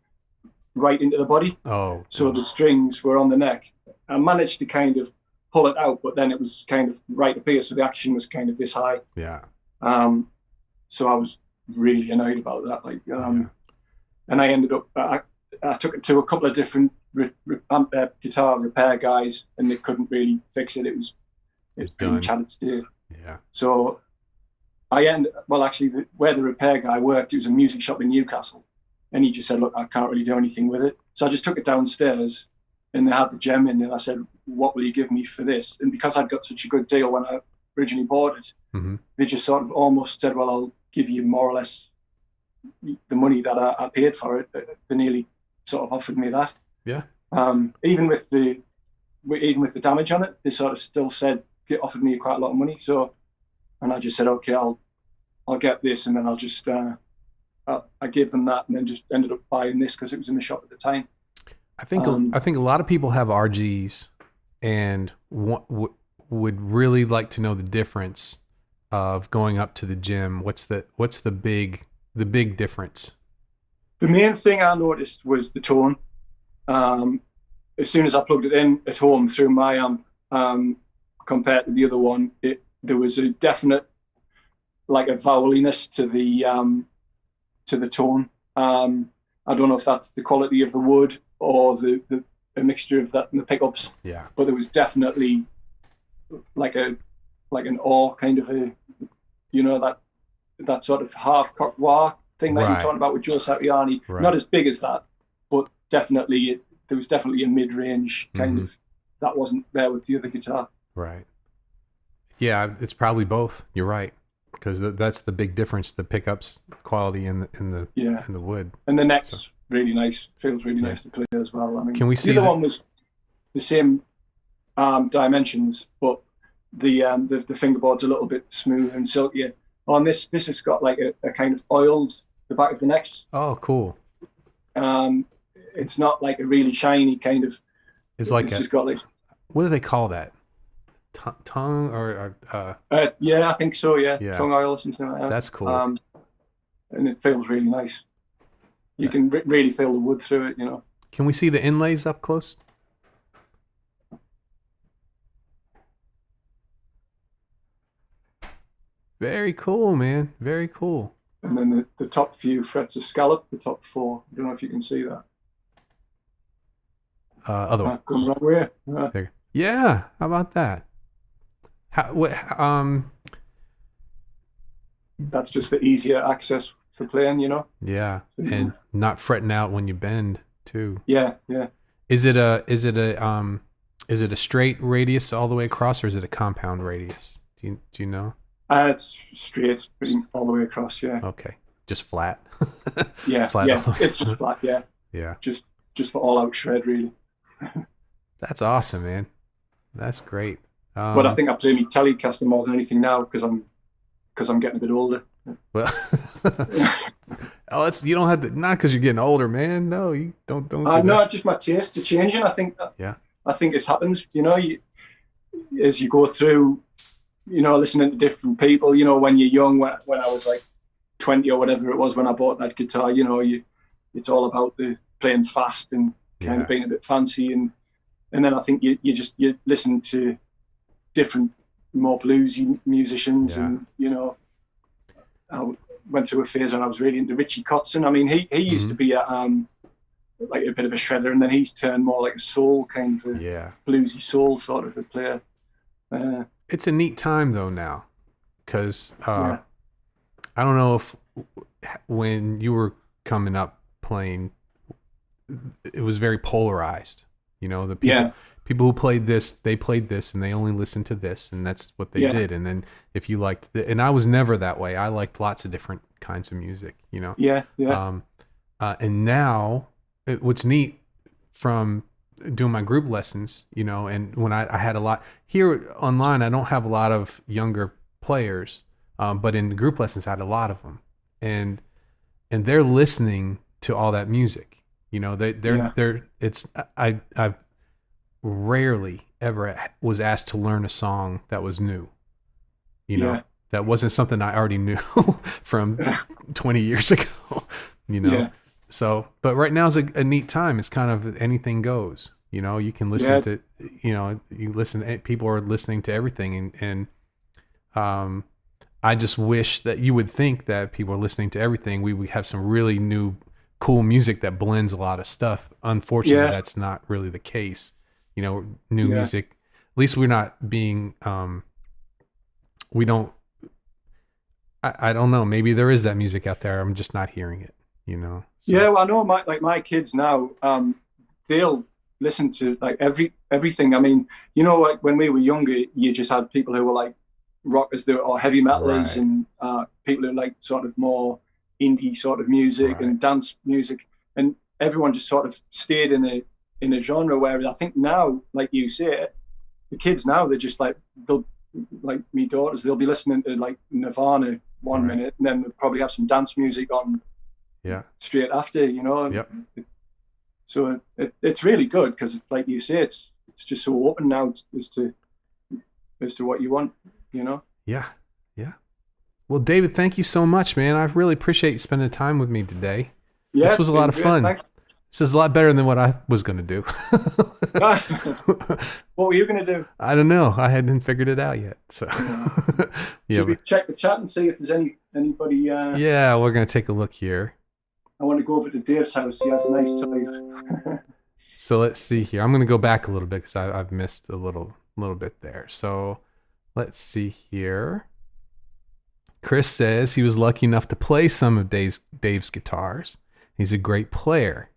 right into the body. Oh. So the strings were on the neck. I managed to kind of pull it out, but then it was kind of right up here, so the action was kind of this high. Yeah. So I was really annoyed about that. And I ended up, I took it to a couple of different guitar repair guys, and they couldn't really fix it. It was pretty much had its day. Yeah. So where the repair guy worked, it was a music shop in Newcastle, and he just said, "Look, I can't really do anything with it." So I just took it downstairs, and they had the gem in, and I said, "What will you give me for this?" And because I'd got such a good deal when I originally bought it, they just sort of almost said, "Well, I'll give you more or less the money that I paid for it." They nearly sort of offered me that. Yeah. Even with the damage on it, they sort of still offered me quite a lot of money. So, and I just said, "Okay, I'll get this," and then I'll just I gave them that, and then just ended up buying this because it was in the shop at the time. I think a lot of people have RGs and would really like to know the difference of going up to the gym. What's the big difference? The main thing I noticed was the tone. As soon as I plugged it in at home through my amp, compared to the other one, there was a definite, like, a voweliness to the tone. I don't know if that's the quality of the wood or a mixture of that and the pickups. Yeah. But there was definitely like an awe kind of that sort of half-cocked wah thing that you're talking about with Joe Satriani. Right. Not as big as that, but definitely there was definitely a mid-range kind of that wasn't there with the other guitar. Right. Yeah, it's probably both. You're right, because that's the big difference: the pickups quality in the wood. And the neck's really nice. Feels really nice to play as well. I mean, can we see the other one was the same dimensions, but the fingerboard's a little bit smooth and silkier. On this has got like a kind of oiled the back of the necks. Oh, cool. It's not like a really shiny kind of. It's just got like. What do they call that? Tongue or yeah, I think so. Yeah, tongue oil or something like that. That's cool. And it feels really nice. You can really feel the wood through it. Can we see the inlays up close? Very cool, man. Very cool. And then the top few frets are scalloped. The top four. I don't know if you can see that. Other one. Going the wrong way. There. Yeah. How about that? That's just for easier access for playing, Yeah, and not fretting out when you bend too. Yeah. Is it a straight radius all the way across, or is it a compound radius? Do you know? It's straight, pretty all the way across. Yeah. Okay, just flat. Yeah, flat. Yeah. It's just flat. Yeah. Yeah. Just for all out shred, really. That's awesome, man. That's great. But I think I play me Telecaster more than anything now because I'm getting a bit older. Well, oh, it's you don't have to not because you're getting older, man. No, you don't do that. No, just my taste to changing. Yeah. I think it happens. As you go through, listening to different people. When you're young, when I was like 20 or whatever it was when I bought that guitar, it's all about the playing fast and kind of being a bit fancy, and then I think you listen to different, more bluesy musicians, and I went through a phase when I was really into Richie Kotzen. I mean, he used to be like a bit of a shredder, and then he's turned more like a soul kind of bluesy soul sort of a player. It's a neat time though now, because I don't know if when you were coming up playing, it was very polarized. The people who played this, they played this, and they only listened to this, and that's what they did. And then if you liked, and I was never that way. I liked lots of different kinds of music. And now, what's neat from doing my group lessons, and when I had a lot here online, I don't have a lot of younger players, but in group lessons, I had a lot of them, and they're listening to all that music. I've rarely ever was asked to learn a song that was new. That wasn't something I already knew from 20 years ago. So, but right now is a neat time. It's kind of anything goes. You can listen to, you listen. People are listening to everything, and I just wish that you would think that people are listening to everything. We have some really new, cool music that blends a lot of stuff. Unfortunately, that's not really the case. New music. At least we're not being. We don't. I don't know. Maybe there is that music out there. I'm just not hearing it. So. Yeah, well, I know my kids now. They'll listen to like everything. I mean, like when we were younger, you just had people who were like rockers or heavy metalers, and people who like sort of more indie sort of music and dance music, and everyone just sort of stayed in a genre. Whereas I think now, like you say, the kids now, they're just like me daughters, they'll be listening to like Nirvana one minute, and then they'll probably have some dance music on straight after. So it's really good because, like you say, it's just so open now as to what you want. Yeah. Well, David, thank you so much, man. I really appreciate you spending time with me today. Yeah, this was a lot of fun. Thanks. This is a lot better than what I was going to do. What were you going to do? I don't know. I hadn't figured it out yet. So, Should we check the chat and see if there's anybody? Yeah, we're going to take a look here. I want to go over to Dave's house. He has nice toys. So let's see here. I'm going to go back a little bit because I've missed a little bit there. So let's see here. Chris says he was lucky enough to play some of Dave's guitars. He's a great player.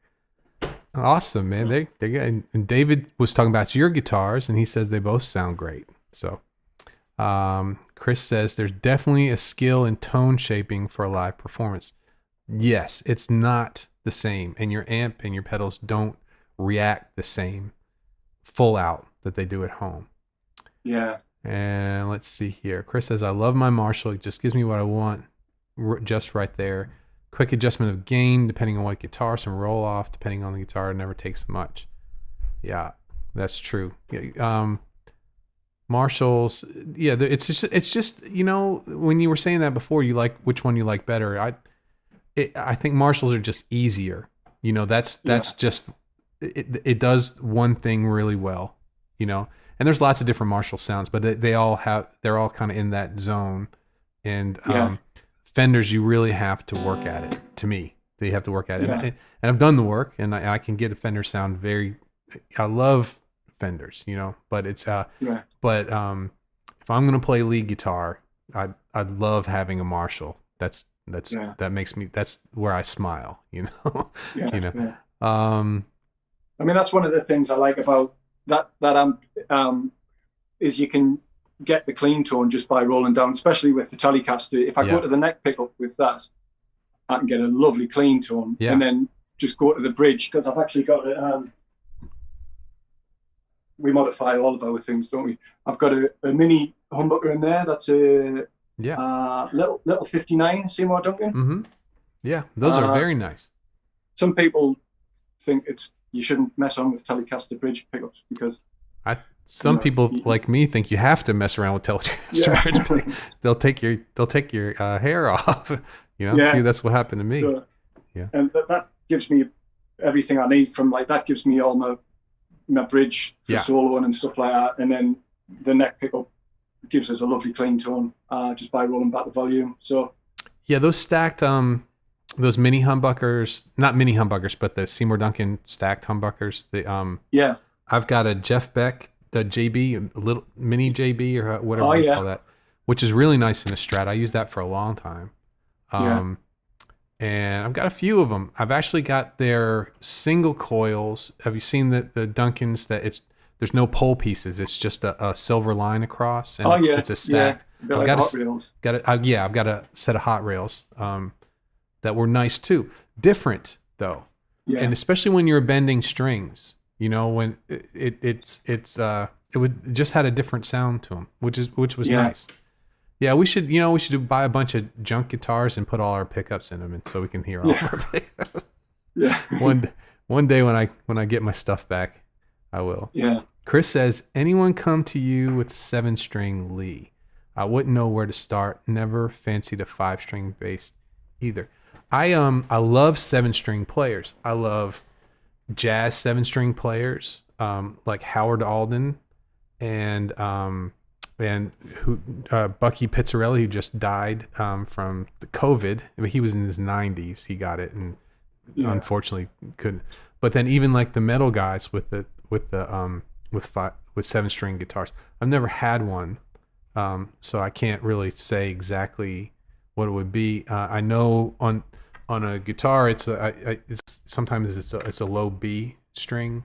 Awesome, man. They and David was talking about your guitars, and he says they both sound great. So Chris says there's definitely a skill in tone shaping for a live performance. Yes, it's not the same, and your amp and your pedals don't react the same full out that they do at home. Yeah. And let's see here. Chris says, I love my Marshall. It just gives me what I want just right there. Quick adjustment of gain depending on what guitar, some roll off depending on the guitar. It never takes much. Yeah, that's true. Marshalls, yeah, it's just when you were saying that before, you like which one you like better. I think Marshalls are just easier. That's just it does one thing really well. And there's lots of different Marshall sounds, but they're all kind of in that zone. And Fenders, you really have to work at it. To me, they have to work at it, and I've done the work, and I can get a Fender sound very. I love Fenders, but it's but if I'm gonna play lead guitar, I love having a Marshall. That's where I smile. I mean, that's one of the things I like about that is you can get the clean tone just by rolling down, especially with the Telecaster. If I go to the neck pickup with that, I can get a lovely clean tone, and then just go to the bridge, because I've actually got it. we modify all of our things, don't we? I've got a mini humbucker in there. That's a little 59 Seymour Duncan. Mm-hmm. Yeah, those are very nice. Some people think you shouldn't mess on with Telecaster bridge pickups because some people like me think you have to mess around with Telecaster bridge. They'll take your hair off. See, that's what happened to me. Sure. Yeah, and that gives me everything I need from that gives me all my bridge for soloing and stuff like that, and then the neck pickup gives us a lovely clean tone just by rolling back the volume. So yeah, those stacked those mini humbuckers, not mini humbuckers, but the Seymour Duncan stacked humbuckers. I've got a Jeff Beck, the JB, a little mini JB or whatever you call that, which is really nice in a Strat. I used that for a long time. And I've got a few of them. I've actually got their single coils. Have you seen the Duncans that there's no pole pieces. It's just a silver line across, and it's a stack. Yeah. I've got a set of Hot Rails that were nice too. Different though, and especially when you're bending strings. When it just had a different sound to them, which was nice. Yeah, we should buy a bunch of junk guitars and put all our pickups in them, and so we can hear all our pickups. Yeah. One day when I get my stuff back, I will. Yeah. Chris says, anyone come to you with a 7-string Lee? I wouldn't know where to start. Never fancied a 5-string bass either. I love 7-string players. I love jazz 7-string players, like Howard Alden and Bucky Pizzarelli, who just died from the COVID. I mean, he was in his 90s. He got it and unfortunately couldn't. But then even like the metal guys with 7-string guitars. I've never had one, so I can't really say exactly what it would be. I know on a guitar, it's sometimes it's a low B string,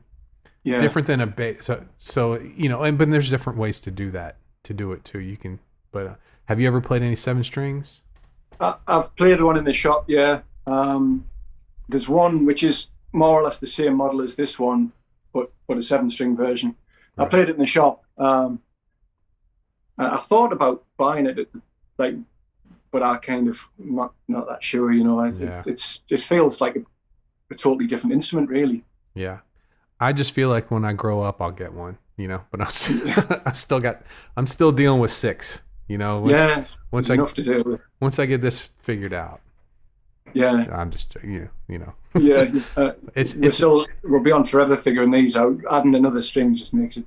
different than a bass. So but there's different ways to do that. To do it too, you can. But have you ever played any 7 strings? I've played one in the shop. Yeah, there's one which is more or less the same model as this one, but a 7-string version. Right. I played it in the shop. I thought about buying it, but I kind of not that sure. It feels like a totally different instrument, really. Yeah, I just feel like when I grow up, I'll get one. But I'm still dealing with 6. Once enough to deal with. Once I get this figured out. Yeah, I'm just Yeah, we'll be on forever figuring these out. Adding another string just makes it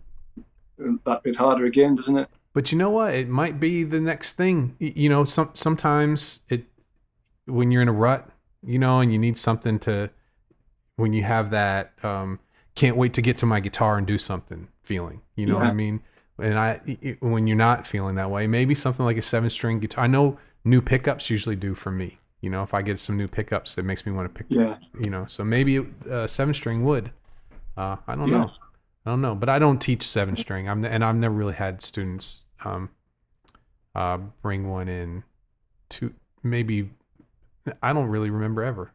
that bit harder again, doesn't it? But you know what? It might be the next thing. Sometimes when you're in a rut, and you need something to, when you have that can't wait to get to my guitar and do something feeling, what I mean? And when you're not feeling that way, maybe something like a 7-string guitar. I know new pickups usually do for me. If I get some new pickups, it makes me want to pick. So maybe a 7-string would. I don't know, but I don't teach 7-string. And I've never really had students bring one in to maybe. I don't really remember ever.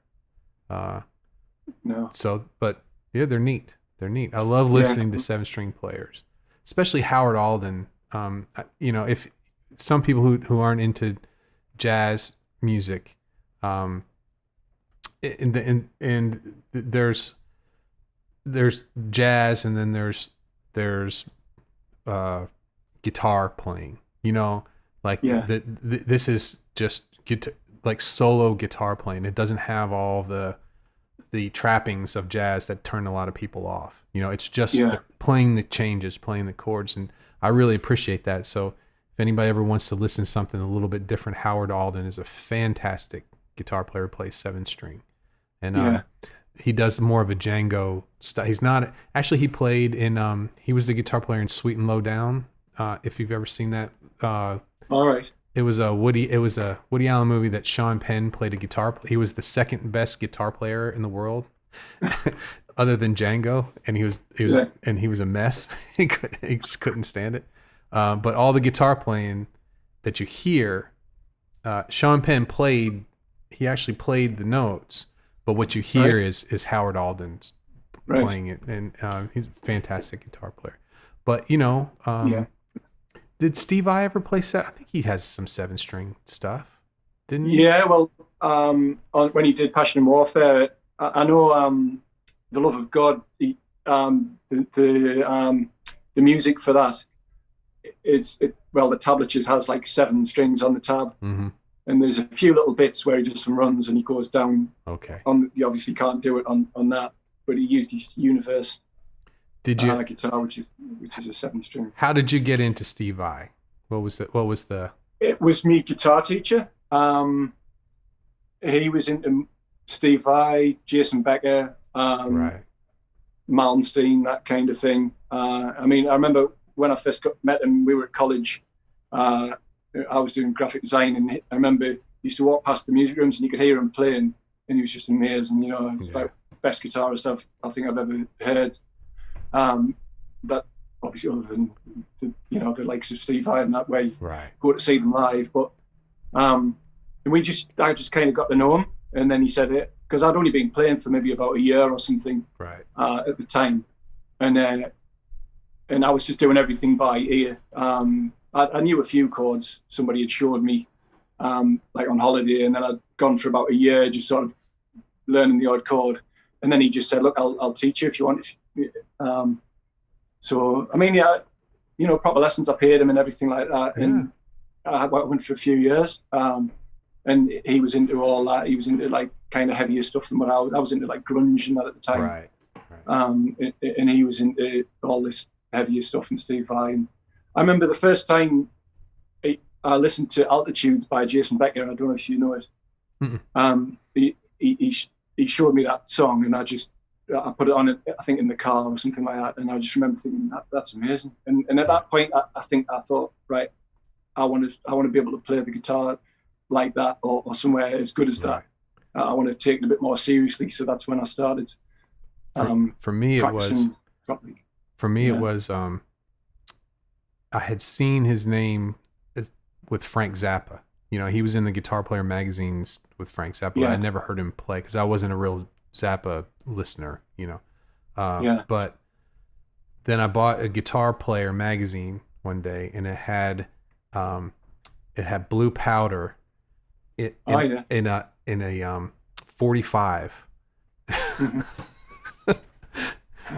No. So, but yeah, they're neat. I love listening to 7-string players, especially Howard Alden. If some people who aren't into jazz music, and there's jazz, and then there's guitar playing. This is just like solo guitar playing. It doesn't have all the trappings of jazz that turn a lot of people off. It's just playing the changes, playing the chords, and I really appreciate that. So if anybody ever wants to listen to something a little bit different, Howard Alden is a fantastic guitar player, plays 7-string, and he does more of a Django style. He's not actually. He played in. He was the guitar player in Sweet and Low Down. If you've ever seen that. All right. It was a Woody Allen movie that Sean Penn played a guitar. He was the second best guitar player in the world, other than Django, and he was a mess. He just couldn't stand it. But all the guitar playing that you hear, Sean Penn played. He actually played the notes, but what you hear is Howard Alden's playing it, and he's a fantastic guitar player. But Yeah. did Steve I ever play I think he has some 7-string stuff, didn't he? Yeah, well, when he did Passion and Warfare, I know the Love of God. The music for that well, the tablature has like 7 strings on the tab, Mm-hmm. and there's a few little bits where he does some runs and he goes down. Okay. You obviously can't do it on that, but he used his Universe guitar, which is a 7-string. How did you get into Steve I? What was the? It was me guitar teacher. He was into Steve I, Jason Becker, Right. Malmsteen, that kind of thing. I remember when I first met him, we were at college. I was doing graphic design, and I remember he used to walk past the music rooms and you could hear him playing, and he was just amazing. It's like best guitarist I think I've ever heard. But obviously, other than the likes of Steve I and that way, Right. go to see them live. But and I just kind of got to know him, and then he said it because I'd only been playing for maybe about a year or something, Right. At the time, and I was just doing everything by ear. I knew a few chords somebody had showed me, like on holiday, and then I'd gone for about a year just sort of learning the odd chord, and then he just said, "Look, I'll teach you if you want." So proper lessons. I paid him and everything like that, and I went for a few years. And he was into all that. He was into like kind of heavier stuff than what I was into, like grunge and that at the time. Right. And he was into all this heavier stuff and Steve Vai. And I remember the first time I listened to Altitudes by Jason Becker. I don't know if you know it. He showed me that song, and I put it on, I think, in the car or something like that. And I just remember thinking, that's amazing. And at that point, I thought, right, I want to be able to play the guitar like that, or somewhere as good as that. I want to take it a bit more seriously. So that's when I started. For me, it was properly. For me, it was I had seen his name with Frank Zappa. He was in the Guitar Player magazines with Frank Zappa. But I never heard him play because I wasn't a real Zappa listener. But then I bought a Guitar Player magazine one day, and it had Blue Powder in a 45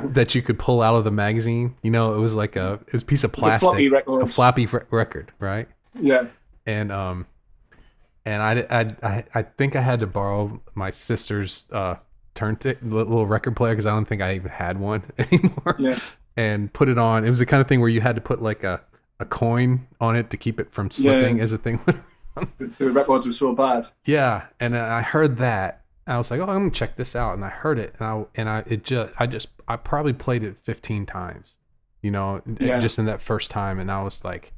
that you could pull out of the magazine. It was like it was a piece of plastic, a floppy record, right? Yeah. And I think I had to borrow my sister's little record player because I don't think I even had one anymore. Yeah. And put it on. It was the kind of thing where you had to put like a coin on it to keep it from slipping as the thing went around. The records were so bad. Yeah, and I heard that. I was like, "Oh, I'm gonna check this out," and I heard it, and I probably played it 15 times, just in that first time, and I was like,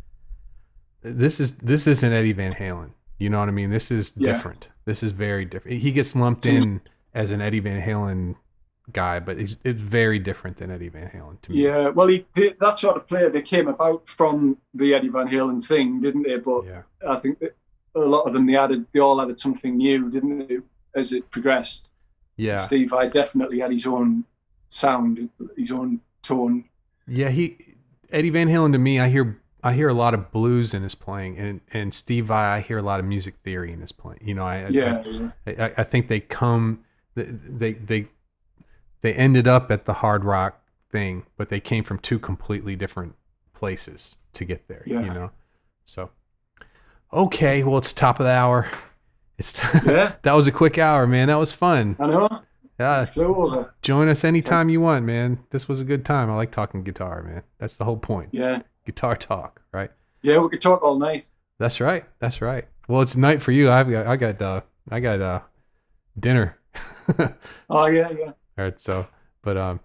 "This isn't Eddie Van Halen," you know what I mean? This is different. This is very different. He gets lumped in as an Eddie Van Halen guy, but it's very different than Eddie Van Halen to me. Yeah, well, that sort of player, they came about from the Eddie Van Halen thing, didn't they? But I think that a lot of them, they all added something new, didn't they, as it progressed? Yeah. Steve Vai definitely had his own sound, his own tone. Yeah, Eddie Van Halen, to me, I hear a lot of blues in his playing, and Steve Vai, I hear a lot of music theory in his playing. I think they ended up at the hard rock thing, but they came from 2 completely different places to get there. So okay, well, it's top of the hour. That was a quick hour, man. That was fun. I know. Yeah. Flew over. Join us anytime you want, man. This was a good time. I like talking guitar, man. That's the whole point. Yeah. Guitar talk, right? Yeah, we could talk all night. That's right. Well, it's night for you. I got dinner. Oh yeah. All right. So, but I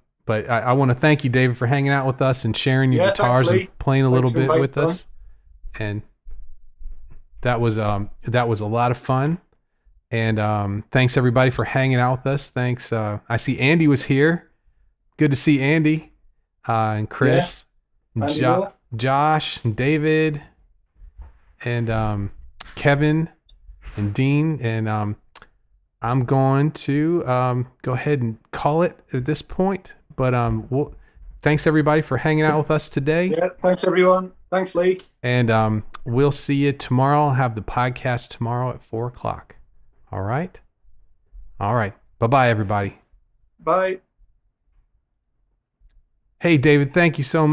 want to thank you, David, for hanging out with us and sharing your guitars and playing a little bit with us. And that was a lot of fun. And thanks everybody for hanging out with us. Thanks. I see Andy was here. Good to see Andy and Chris, and Josh, and David, and Kevin, and Dean. And I'm going to go ahead and call it at this point. But thanks everybody for hanging out with us today. Yeah, thanks everyone. Thanks, Lee. And we'll see you tomorrow. I'll have the podcast tomorrow at 4:00. All right. Bye-bye, everybody. Bye. Hey, David, thank you so much.